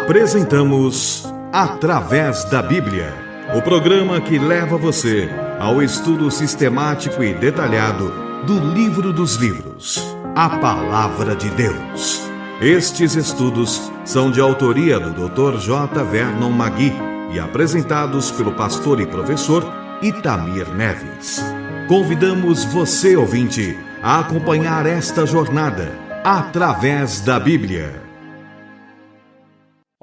Apresentamos Através da Bíblia, o programa que leva você ao estudo sistemático e detalhado do livro dos livros, a Palavra de Deus. Estes estudos são de autoria do Dr. J. Vernon Magui e apresentados pelo pastor e professor Itamir Neves. Convidamos você, ouvinte, a acompanhar esta jornada através da Bíblia.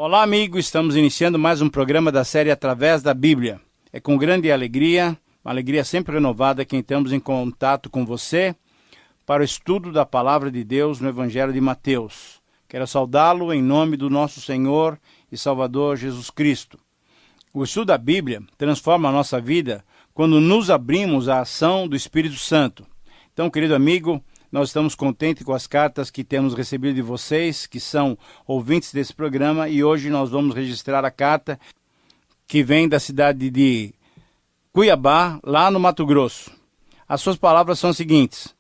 Olá, amigo, estamos iniciando mais um programa da série Através da Bíblia. É com grande alegria, uma alegria sempre renovada, que entramos em contato com você para o estudo da Palavra de Deus no Evangelho de Mateus. Quero saudá-lo em nome do nosso Senhor e Salvador Jesus Cristo. O estudo da Bíblia transforma a nossa vida quando nos abrimos à ação do Espírito Santo. Então, querido amigo, nós estamos contentes com as cartas que temos recebido de vocês, que são ouvintes desse programa, e hoje nós vamos registrar a carta que vem da cidade de Cuiabá, lá no Mato Grosso. As suas palavras são as seguintes: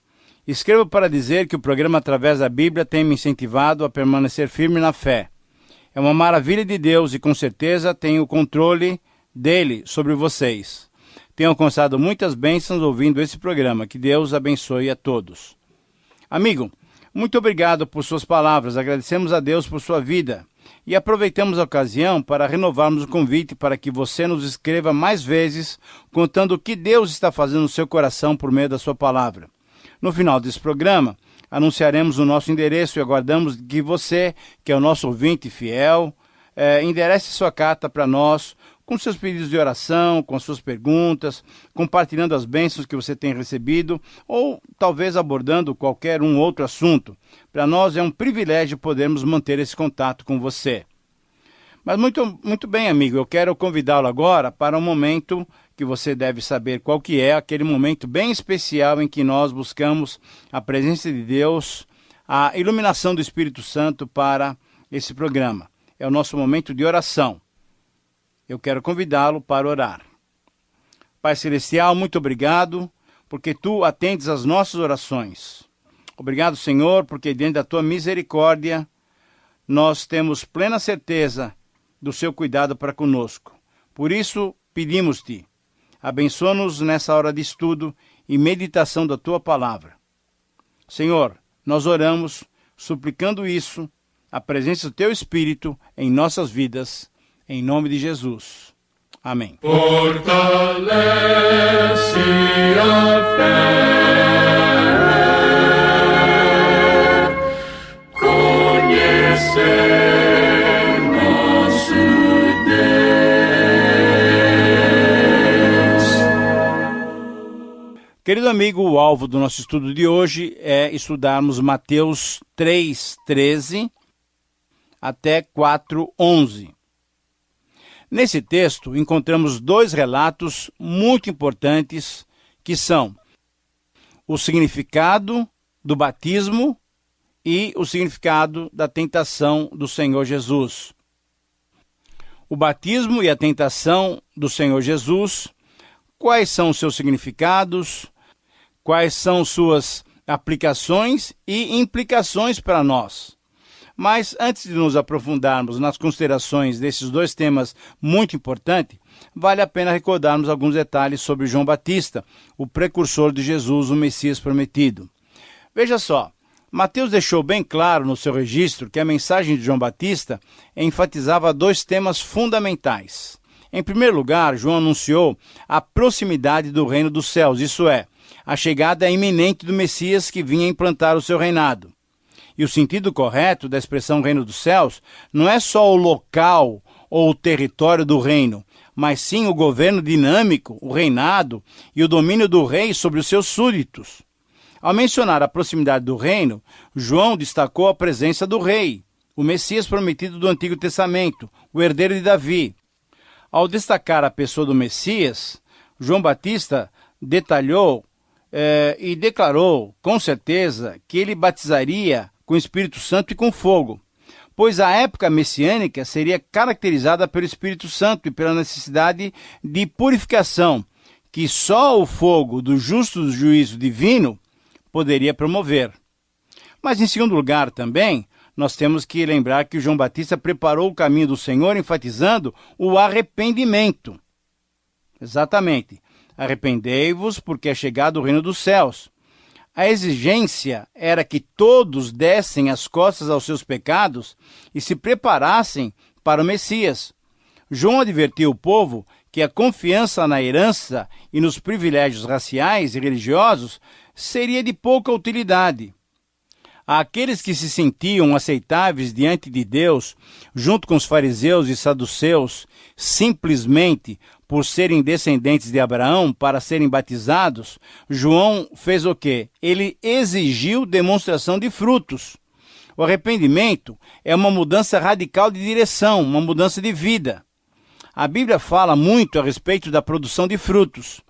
escrevo para dizer que o programa Através da Bíblia tem me incentivado a permanecer firme na fé. É uma maravilha de Deus e com certeza tenho o controle dele sobre vocês. Tenho alcançado muitas bênçãos ouvindo esse programa. Que Deus abençoe a todos. Amigo, muito obrigado por suas palavras, agradecemos a Deus por sua vida e aproveitamos a ocasião para renovarmos o convite para que você nos escreva mais vezes, contando o que Deus está fazendo no seu coração por meio da sua palavra. No final desse programa, anunciaremos o nosso endereço e aguardamos que você, que é o nosso ouvinte fiel, enderece sua carta para nós, com seus pedidos de oração, com suas perguntas, compartilhando as bênçãos que você tem recebido, ou talvez abordando qualquer outro assunto. Para nós é um privilégio podermos manter esse contato com você. Mas muito bem, amigo, eu quero convidá-lo agora para um momento que você deve saber qual que é, aquele momento bem especial em que nós buscamos a presença de Deus, a iluminação do Espírito Santo para esse programa. É o nosso momento de oração. Eu quero convidá-lo para orar. Pai Celestial, muito obrigado, porque Tu atendes às nossas orações. Obrigado, Senhor, porque diante da Tua misericórdia, nós temos plena certeza do Seu cuidado para conosco. Por isso, pedimos-Te, abençoa-nos nessa hora de estudo e meditação da Tua Palavra. Senhor, nós oramos, suplicando isso, a presença do Teu Espírito em nossas vidas, em nome de Jesus. Amém. Fortalece a fé, conhecer nosso Deus. Querido amigo, o alvo do nosso estudo de hoje é estudarmos Mateus 3:13 até 4:11. Nesse texto, encontramos dois relatos muito importantes, que são o significado do batismo e o significado da tentação do Senhor Jesus. O batismo e a tentação do Senhor Jesus, quais são os seus significados, quais são suas aplicações e implicações para nós. Mas antes de nos aprofundarmos nas considerações desses dois temas muito importantes, vale a pena recordarmos alguns detalhes sobre João Batista, o precursor de Jesus, o Messias prometido. Veja só, Mateus deixou bem claro no seu registro que a mensagem de João Batista enfatizava dois temas fundamentais. Em primeiro lugar, João anunciou a proximidade do reino dos céus, isso é, a chegada iminente do Messias que vinha implantar o seu reinado. E o sentido correto da expressão reino dos céus não é só o local ou o território do reino, mas sim o governo dinâmico, o reinado e o domínio do rei sobre os seus súditos. Ao mencionar a proximidade do reino, João destacou a presença do rei, o Messias prometido do Antigo Testamento, o herdeiro de Davi. Ao destacar a pessoa do Messias, João Batista detalhou e declarou com certeza que ele batizaria com o Espírito Santo e com fogo, pois a época messiânica seria caracterizada pelo Espírito Santo e pela necessidade de purificação, que só o fogo do justo juízo divino poderia promover. Mas, em segundo lugar, também, nós temos que lembrar que João Batista preparou o caminho do Senhor, enfatizando o arrependimento. Exatamente. Arrependei-vos, porque é chegado o reino dos céus. A exigência era que todos dessem as costas aos seus pecados e se preparassem para o Messias. João advertiu o povo que a confiança na herança e nos privilégios raciais e religiosos seria de pouca utilidade. Aqueles que se sentiam aceitáveis diante de Deus, junto com os fariseus e saduceus, simplesmente por serem descendentes de Abraão para serem batizados, João fez o quê? Ele exigiu demonstração de frutos. O arrependimento é uma mudança radical de direção, uma mudança de vida. A Bíblia fala muito a respeito da produção de frutos.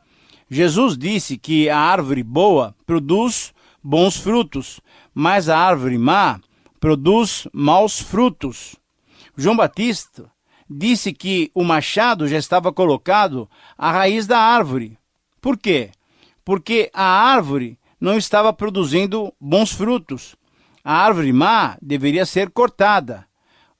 Jesus disse que a árvore boa produz bons frutos, mas a árvore má produz maus frutos. João Batista disse que o machado já estava colocado à raiz da árvore. Por quê? Porque a árvore não estava produzindo bons frutos. A árvore má deveria ser cortada.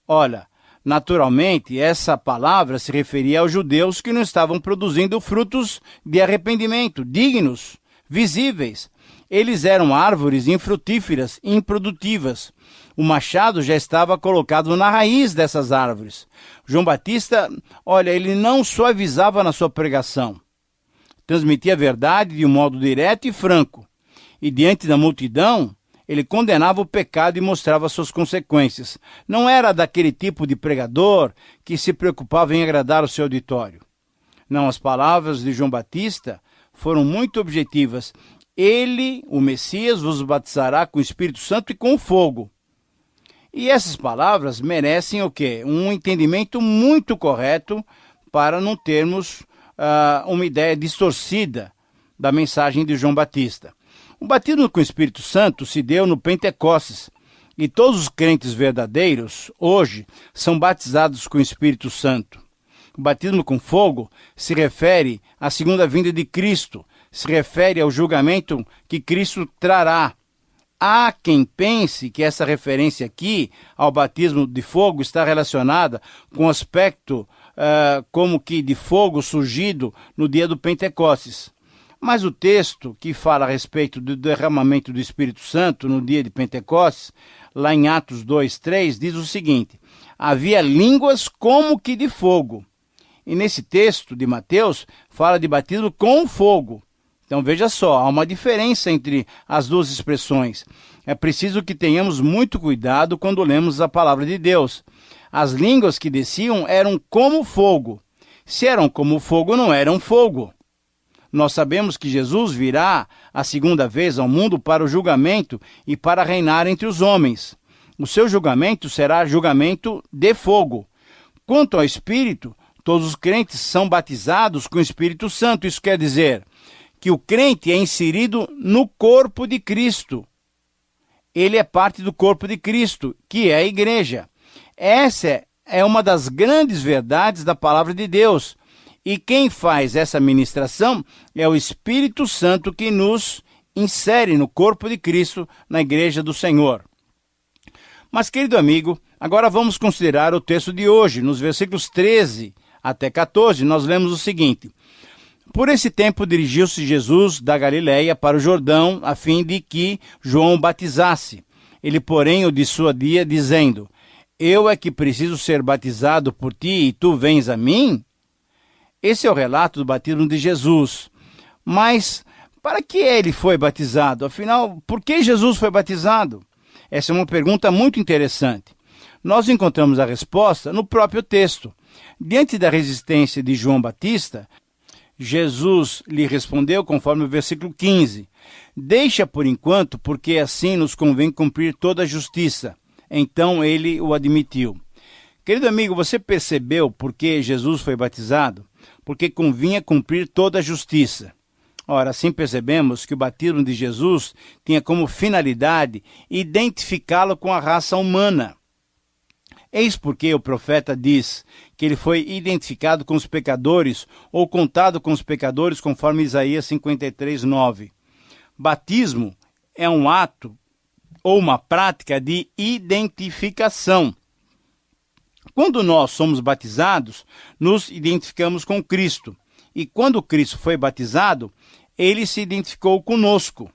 Olha, naturalmente, essa palavra se referia aos judeus que não estavam produzindo frutos de arrependimento, dignos, visíveis. Eles eram árvores infrutíferas, improdutivas. O machado já estava colocado na raiz dessas árvores. João Batista, ele não suavizava na sua pregação. Transmitia a verdade de um modo direto e franco. E diante da multidão, ele condenava o pecado e mostrava suas consequências. Não era daquele tipo de pregador que se preocupava em agradar o seu auditório. Não, as palavras de João Batista foram muito objetivas. Ele, o Messias, vos batizará com o Espírito Santo e com fogo. E essas palavras merecem o quê? Um entendimento muito correto para não termos uma ideia distorcida da mensagem de João Batista. O batismo com o Espírito Santo se deu no Pentecostes, e todos os crentes verdadeiros, hoje, são batizados com o Espírito Santo. O batismo com fogo se refere à segunda vinda de Cristo, se refere ao julgamento que Cristo trará. Há quem pense que essa referência aqui ao batismo de fogo está relacionada com o aspecto como que de fogo surgido no dia do Pentecostes. Mas o texto que fala a respeito do derramamento do Espírito Santo no dia de Pentecostes, lá em Atos 2:3, diz o seguinte: havia línguas como que de fogo. E nesse texto de Mateus, fala de batismo com fogo. Então veja só, há uma diferença entre as duas expressões. É preciso que tenhamos muito cuidado quando lemos a palavra de Deus. As línguas que desciam eram como fogo. Se eram como fogo, não eram fogo. Nós sabemos que Jesus virá a segunda vez ao mundo para o julgamento e para reinar entre os homens. O seu julgamento será julgamento de fogo. Quanto ao Espírito, todos os crentes são batizados com o Espírito Santo. Isso quer dizer que o crente é inserido no corpo de Cristo. Ele é parte do corpo de Cristo, que é a igreja. Essa é uma das grandes verdades da palavra de Deus. E quem faz essa ministração é o Espírito Santo que nos insere no corpo de Cristo, na igreja do Senhor. Mas, querido amigo, agora vamos considerar o texto de hoje. Nos versículos 13 até 14, nós lemos o seguinte: por esse tempo dirigiu-se Jesus da Galiléia para o Jordão, a fim de que João o batizasse. Ele, porém, o dissuadia, dizendo: eu é que preciso ser batizado por ti e tu vens a mim? Esse é o relato do batismo de Jesus. Mas para que ele foi batizado? Afinal, por que Jesus foi batizado? Essa é uma pergunta muito interessante. Nós encontramos a resposta no próprio texto. Diante da resistência de João Batista, Jesus lhe respondeu conforme o versículo 15: deixa por enquanto, porque assim nos convém cumprir toda a justiça. Então ele o admitiu. Querido amigo, você percebeu por que Jesus foi batizado? Porque convinha cumprir toda a justiça. Ora, assim percebemos que o batismo de Jesus tinha como finalidade identificá-lo com a raça humana. Eis porque o profeta diz que ele foi identificado com os pecadores ou contado com os pecadores, conforme Isaías 53:9. Batismo é um ato ou uma prática de identificação. Quando nós somos batizados, nos identificamos com Cristo. E quando Cristo foi batizado, ele se identificou conosco.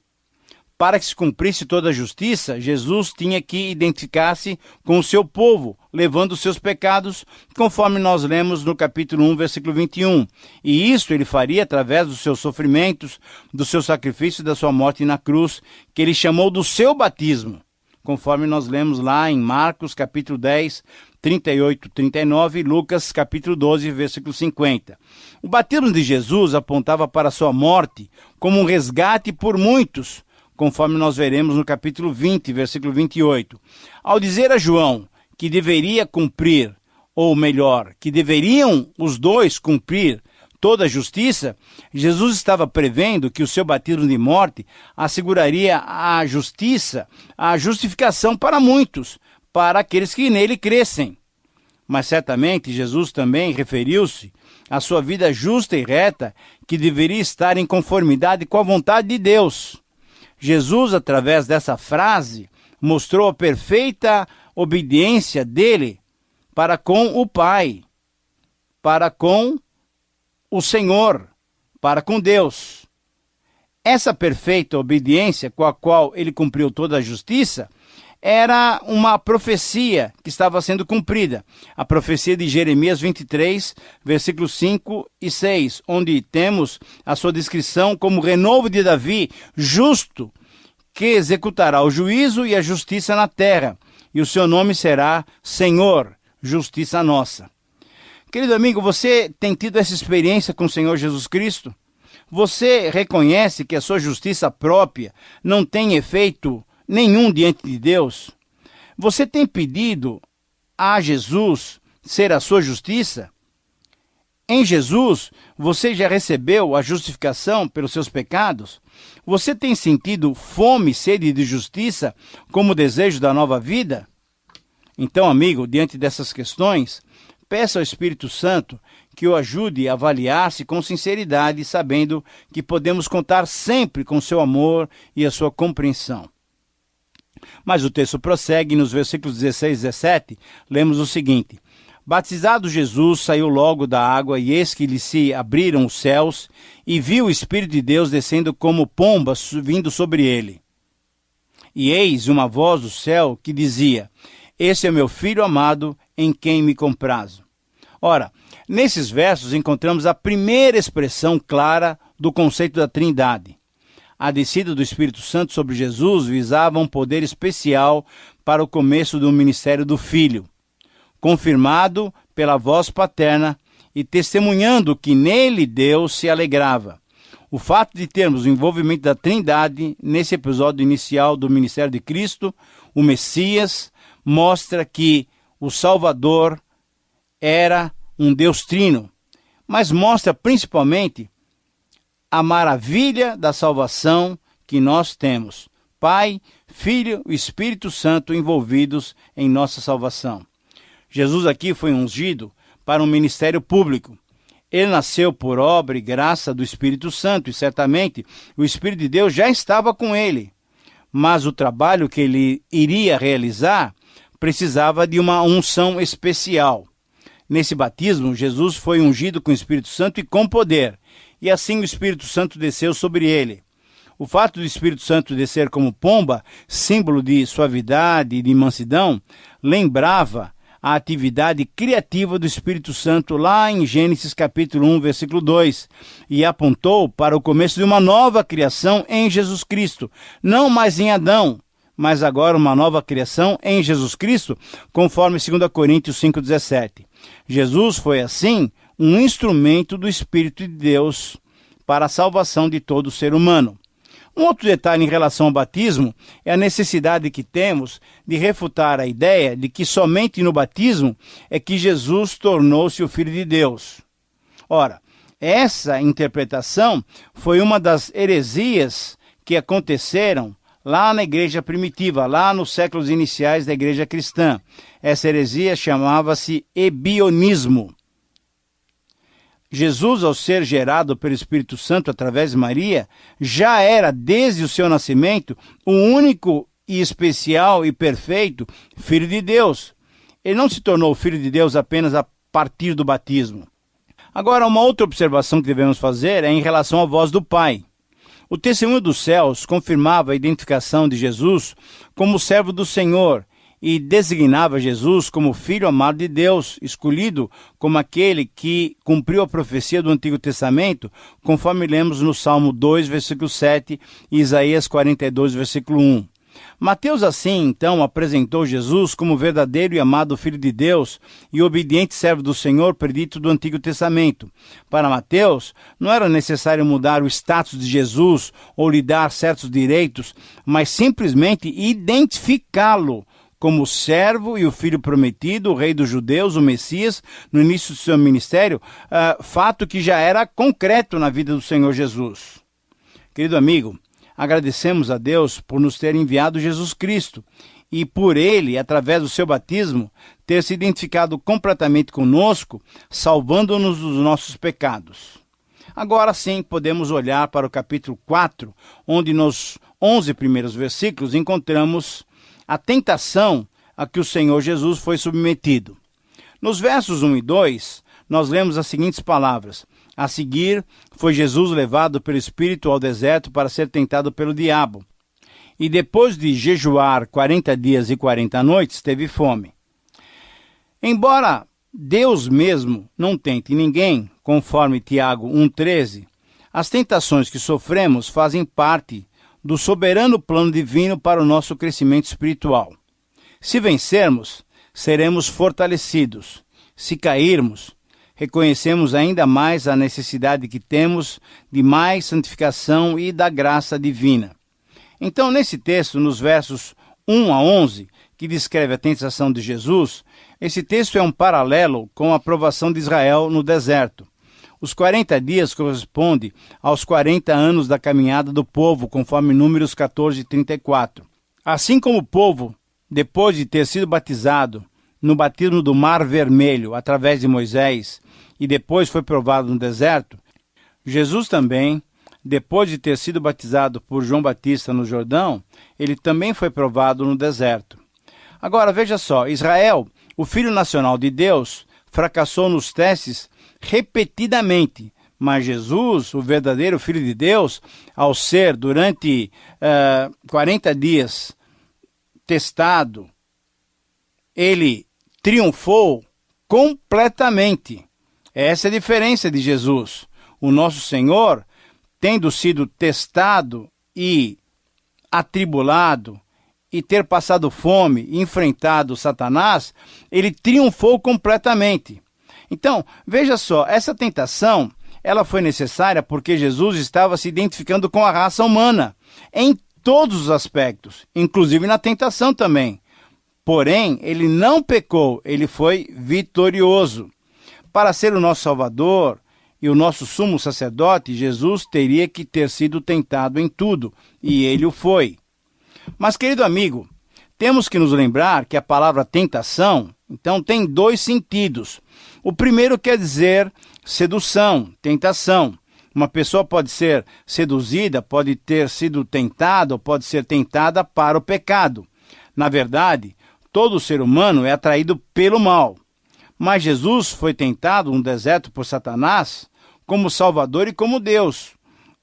Para que se cumprisse toda a justiça, Jesus tinha que identificar-se com o seu povo, levando os seus pecados, conforme nós lemos no capítulo 1, versículo 21. E isso ele faria através dos seus sofrimentos, do seu sacrifício e da sua morte na cruz, que ele chamou do seu batismo, conforme nós lemos lá em Marcos, capítulo 10, 38, 39 e Lucas, capítulo 12, versículo 50. O batismo de Jesus apontava para a sua morte como um resgate por muitos, conforme nós veremos no capítulo 20, versículo 28. Ao dizer a João que deveria cumprir, ou melhor, que deveriam os dois cumprir toda a justiça, Jesus estava prevendo que o seu batismo de morte asseguraria a justiça, a justificação para muitos, para aqueles que nele crescem. Mas certamente Jesus também referiu-se à sua vida justa e reta, que deveria estar em conformidade com a vontade de Deus. Jesus, através dessa frase, mostrou a perfeita obediência dele para com o Pai, para com o Senhor, para com Deus. Essa perfeita obediência com a qual ele cumpriu toda a justiça era uma profecia que estava sendo cumprida. A profecia de Jeremias 23, versículos 5 e 6, onde temos a sua descrição como renovo de Davi, justo, que executará o juízo e a justiça na terra, e o seu nome será Senhor, justiça nossa. Querido amigo, você tem tido essa experiência com o Senhor Jesus Cristo? Você reconhece que a sua justiça própria não tem efeito nenhum diante de Deus? Você tem pedido a Jesus ser a sua justiça? Em Jesus, você já recebeu a justificação pelos seus pecados? Você tem sentido fome e sede de justiça como desejo da nova vida? Então, amigo, diante dessas questões, peça ao Espírito Santo que o ajude a avaliar-se com sinceridade, sabendo que podemos contar sempre com seu amor e a sua compreensão. Mas o texto prossegue, nos versículos 16 e 17, lemos o seguinte: Batizado Jesus, saiu logo da água, e eis que lhe se abriram os céus, e viu o Espírito de Deus descendo como pomba vindo sobre ele. E eis uma voz do céu que dizia: Esse é meu Filho amado, em quem me comprazo. Ora, nesses versos encontramos a primeira expressão clara do conceito da Trindade. A descida do Espírito Santo sobre Jesus visava um poder especial para o começo do ministério do Filho, confirmado pela voz paterna e testemunhando que nele Deus se alegrava. O fato de termos o envolvimento da Trindade nesse episódio inicial do ministério de Cristo, o Messias, mostra que o Salvador era um Deus trino, mas mostra principalmente a maravilha da salvação que nós temos. Pai, Filho e Espírito Santo envolvidos em nossa salvação. Jesus aqui foi ungido para um ministério público. Ele nasceu por obra e graça do Espírito Santo, e certamente o Espírito de Deus já estava com ele. Mas o trabalho que ele iria realizar precisava de uma unção especial. Nesse batismo, Jesus foi ungido com o Espírito Santo e com poder, e assim o Espírito Santo desceu sobre ele. O fato do Espírito Santo descer como pomba, símbolo de suavidade e de mansidão, lembrava a atividade criativa do Espírito Santo lá em Gênesis capítulo 1, versículo 2, e apontou para o começo de uma nova criação em Jesus Cristo, não mais em Adão, mas agora uma nova criação em Jesus Cristo, conforme 2 Coríntios 5,17. Jesus foi, assim, um instrumento do Espírito de Deus para a salvação de todo ser humano. Um outro detalhe em relação ao batismo é a necessidade que temos de refutar a ideia de que somente no batismo é que Jesus tornou-se o Filho de Deus. Ora, essa interpretação foi uma das heresias que aconteceram lá na igreja primitiva, lá nos séculos iniciais da igreja cristã. Essa heresia chamava-se ebionismo. Jesus, ao ser gerado pelo Espírito Santo através de Maria, já era, desde o seu nascimento, o único e especial e perfeito Filho de Deus. Ele não se tornou Filho de Deus apenas a partir do batismo. Agora, uma outra observação que devemos fazer é em relação à voz do Pai. O testemunho dos céus confirmava a identificação de Jesus como servo do Senhor e designava Jesus como filho amado de Deus, escolhido como aquele que cumpriu a profecia do Antigo Testamento, conforme lemos no Salmo 2, versículo 7 e Isaías 42, versículo 1. Mateus, assim, então, apresentou Jesus como verdadeiro e amado Filho de Deus e obediente servo do Senhor predito do Antigo Testamento. Para Mateus, não era necessário mudar o status de Jesus ou lhe dar certos direitos, mas simplesmente identificá-lo como o servo e o filho prometido, o rei dos judeus, o Messias, no início do seu ministério, fato que já era concreto na vida do Senhor Jesus. Querido amigo, agradecemos a Deus por nos ter enviado Jesus Cristo e por Ele, através do seu batismo, ter se identificado completamente conosco, salvando-nos dos nossos pecados. Agora sim, podemos olhar para o capítulo 4, onde nos 11 primeiros versículos encontramos a tentação a que o Senhor Jesus foi submetido. Nos versos 1 e 2, nós lemos as seguintes palavras: a seguir, foi Jesus levado pelo Espírito ao deserto para ser tentado pelo diabo. E depois de jejuar 40 dias e 40 noites, teve fome. Embora Deus mesmo não tente ninguém, conforme Tiago 1,13, as tentações que sofremos fazem parte do soberano plano divino para o nosso crescimento espiritual. Se vencermos, seremos fortalecidos. Se cairmos, reconhecemos ainda mais a necessidade que temos de mais santificação e da graça divina. Então, nesse texto, nos versos 1 a 11, que descreve a tentação de Jesus, esse texto é um paralelo com a provação de Israel no deserto. Os 40 dias correspondem aos 40 anos da caminhada do povo, conforme Números 14, 34. Assim como o povo, depois de ter sido batizado no batismo do Mar Vermelho, através de Moisés, e depois foi provado no deserto, Jesus também, depois de ter sido batizado por João Batista no Jordão, ele também foi provado no deserto. Agora, veja só, Israel, o filho nacional de Deus, fracassou nos testes repetidamente, mas Jesus, o verdadeiro Filho de Deus, ao ser durante 40 dias testado, ele triunfou completamente. Essa é a diferença de Jesus. O nosso Senhor, tendo sido testado e atribulado, e ter passado fome e enfrentado Satanás, ele triunfou completamente. Então, veja só, essa tentação, ela foi necessária porque Jesus estava se identificando com a raça humana, em todos os aspectos, inclusive na tentação também. Porém, ele não pecou, ele foi vitorioso. Para ser o nosso Salvador e o nosso sumo sacerdote, Jesus teria que ter sido tentado em tudo, e ele o foi. Mas, querido amigo, temos que nos lembrar que a palavra tentação, então, tem dois sentidos. O primeiro quer dizer sedução, tentação. Uma pessoa pode ser seduzida, pode ter sido tentada ou pode ser tentada para o pecado. Na verdade, todo ser humano é atraído pelo mal. Mas Jesus foi tentado no deserto por Satanás como Salvador e como Deus.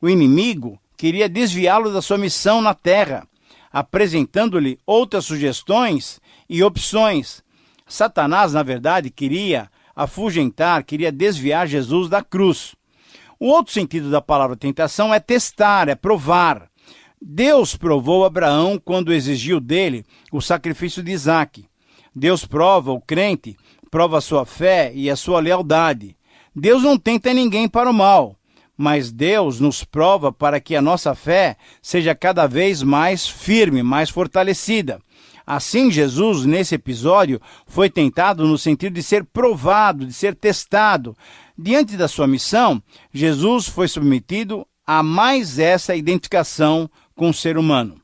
O inimigo queria desviá-lo da sua missão na terra, apresentando-lhe outras sugestões e opções. Satanás, na verdade, queria afugentar, queria desviar Jesus da cruz. O outro sentido da palavra tentação é testar, é provar. Deus provou Abraão quando exigiu dele o sacrifício de Isaque. Deus prova o crente, prova a sua fé e a sua lealdade. Deus não tenta ninguém para o mal, mas Deus nos prova para que a nossa fé seja cada vez mais firme, mais fortalecida. Assim, Jesus, nesse episódio, foi tentado no sentido de ser provado, de ser testado. Diante da sua missão, Jesus foi submetido a mais essa identificação com o ser humano.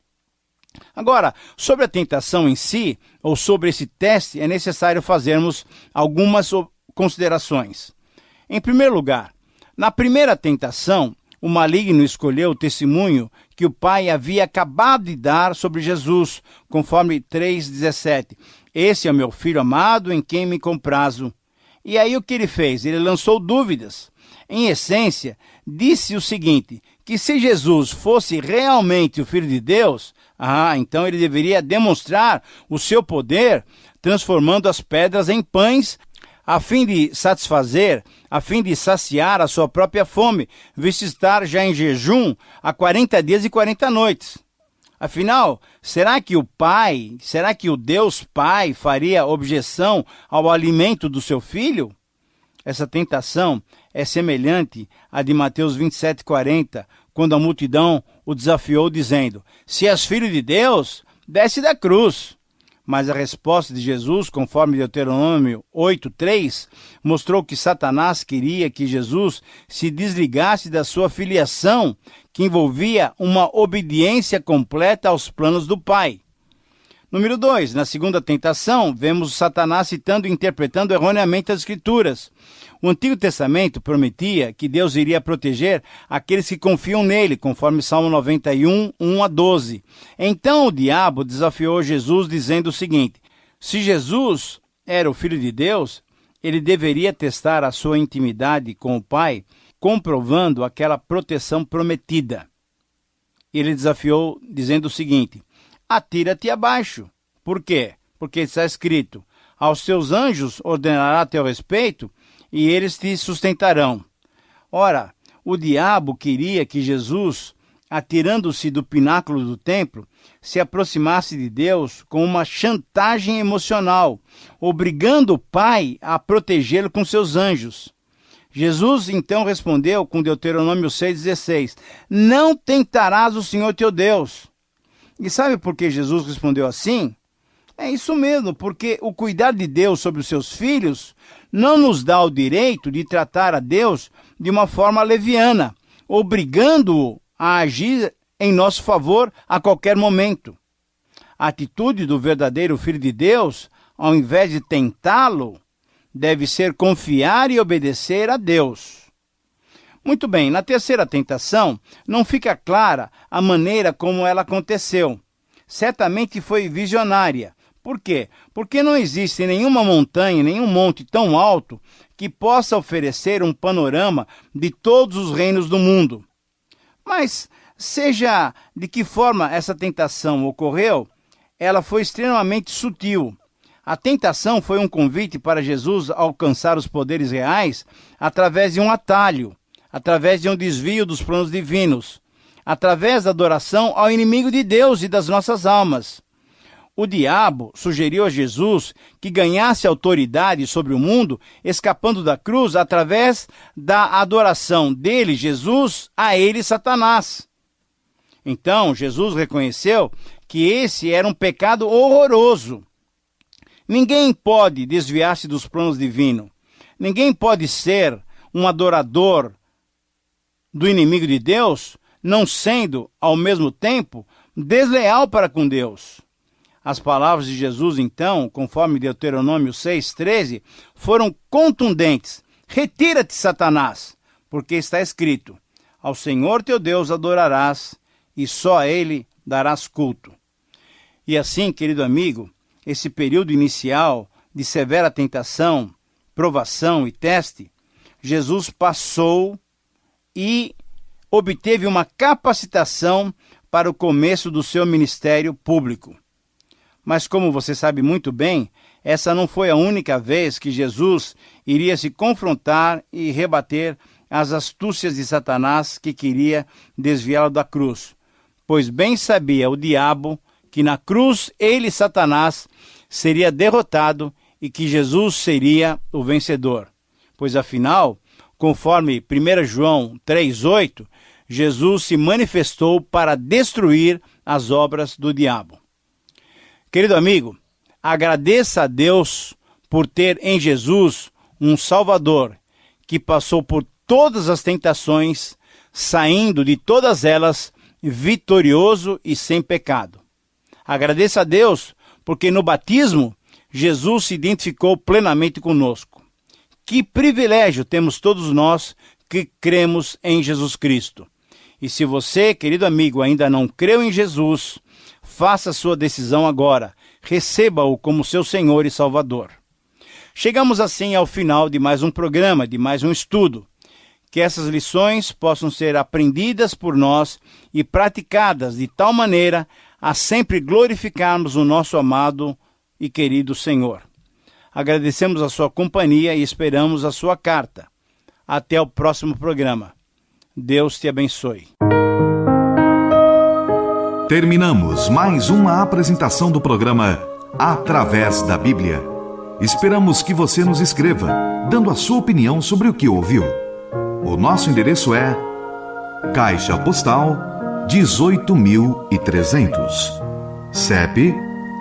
Agora, sobre a tentação em si, ou sobre esse teste, é necessário fazermos algumas considerações. Em primeiro lugar, na primeira tentação, o maligno escolheu o testemunho que o Pai havia acabado de dar sobre Jesus, conforme 3,17. Esse é o meu Filho amado, em quem me comprazo. E aí o que ele fez? Ele lançou dúvidas. Em essência, disse o seguinte, que se Jesus fosse realmente o Filho de Deus, então ele deveria demonstrar o seu poder, transformando as pedras em pães, a fim de saciar a sua própria fome, visto estar já em jejum há 40 dias e 40 noites. Afinal, será que o Deus Pai faria objeção ao alimento do seu filho? Essa tentação é semelhante à de Mateus 27,40, quando a multidão o desafiou dizendo, se és filho de Deus, desce da cruz. Mas a resposta de Jesus, conforme Deuteronômio 8,3, mostrou que Satanás queria que Jesus se desligasse da sua filiação, que envolvia uma obediência completa aos planos do Pai. Número 2, na segunda tentação, vemos Satanás citando e interpretando erroneamente as Escrituras. O Antigo Testamento prometia que Deus iria proteger aqueles que confiam nele, conforme Salmo 91, 1-12. Então o diabo desafiou Jesus dizendo o seguinte, se Jesus era o Filho de Deus, ele deveria testar a sua intimidade com o Pai, comprovando aquela proteção prometida. Ele desafiou dizendo o seguinte, atira-te abaixo. Por quê? Porque está escrito, aos teus anjos ordenará a teu respeito, e eles te sustentarão. Ora, o diabo queria que Jesus, atirando-se do pináculo do templo, se aproximasse de Deus com uma chantagem emocional, obrigando o Pai a protegê-lo com seus anjos. Jesus então respondeu com Deuteronômio 6,16, não tentarás o Senhor teu Deus. E sabe por que Jesus respondeu assim? É isso mesmo, porque o cuidado de Deus sobre os seus filhos não nos dá o direito de tratar a Deus de uma forma leviana, obrigando-o a agir em nosso favor a qualquer momento. A atitude do verdadeiro Filho de Deus, ao invés de tentá-lo, deve ser confiar e obedecer a Deus. Muito bem, na terceira tentação, não fica clara a maneira como ela aconteceu. Certamente foi visionária. Por quê? Porque não existe nenhuma montanha, nenhum monte tão alto que possa oferecer um panorama de todos os reinos do mundo. Mas, seja de que forma essa tentação ocorreu, ela foi extremamente sutil. A tentação foi um convite para Jesus alcançar os poderes reais através de um atalho, através de um desvio dos planos divinos, através da adoração ao inimigo de Deus e das nossas almas. O diabo sugeriu a Jesus que ganhasse autoridade sobre o mundo, escapando da cruz através da adoração dele, Jesus, a ele, Satanás. Então, Jesus reconheceu que esse era um pecado horroroso. Ninguém pode desviar-se dos planos divinos. Ninguém pode ser um adorador do inimigo de Deus, não sendo, ao mesmo tempo, desleal para com Deus. As palavras de Jesus, então, conforme Deuteronômio 6,13, foram contundentes. Retira-te, Satanás, porque está escrito, ao Senhor teu Deus adorarás, e só a Ele darás culto. E assim, querido amigo, esse período inicial de severa tentação, provação e teste, Jesus passou e obteve uma capacitação para o começo do seu ministério público. Mas como você sabe muito bem, essa não foi a única vez que Jesus iria se confrontar e rebater as astúcias de Satanás que queria desviá-lo da cruz. Pois bem sabia o diabo que na cruz ele, Satanás, seria derrotado e que Jesus seria o vencedor. Pois afinal, conforme 1 João 3,8, Jesus se manifestou para destruir as obras do diabo. Querido amigo, agradeça a Deus por ter em Jesus um Salvador que passou por todas as tentações, saindo de todas elas vitorioso e sem pecado. Agradeça a Deus porque no batismo Jesus se identificou plenamente conosco. Que privilégio temos todos nós que cremos em Jesus Cristo. E se você, querido amigo, ainda não creu em Jesus, faça sua decisão agora. Receba-o como seu Senhor e Salvador. Chegamos assim ao final de mais um programa, de mais um estudo. Que essas lições possam ser aprendidas por nós e praticadas de tal maneira a sempre glorificarmos o nosso amado e querido Senhor. Agradecemos a sua companhia e esperamos a sua carta. Até o próximo programa. Deus te abençoe. Terminamos mais uma apresentação do programa Através da Bíblia. Esperamos que você nos escreva, dando a sua opinião sobre o que ouviu. O nosso endereço é Caixa Postal 18.300, CEP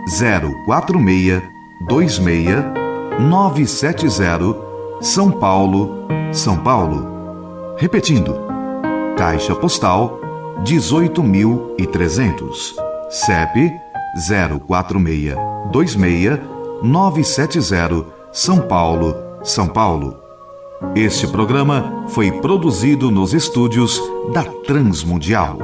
04626-970, São Paulo, São Paulo. Repetindo, Caixa Postal 18.300, CEP 04626-970, São Paulo, São Paulo. Este programa foi produzido nos estúdios da Transmundial.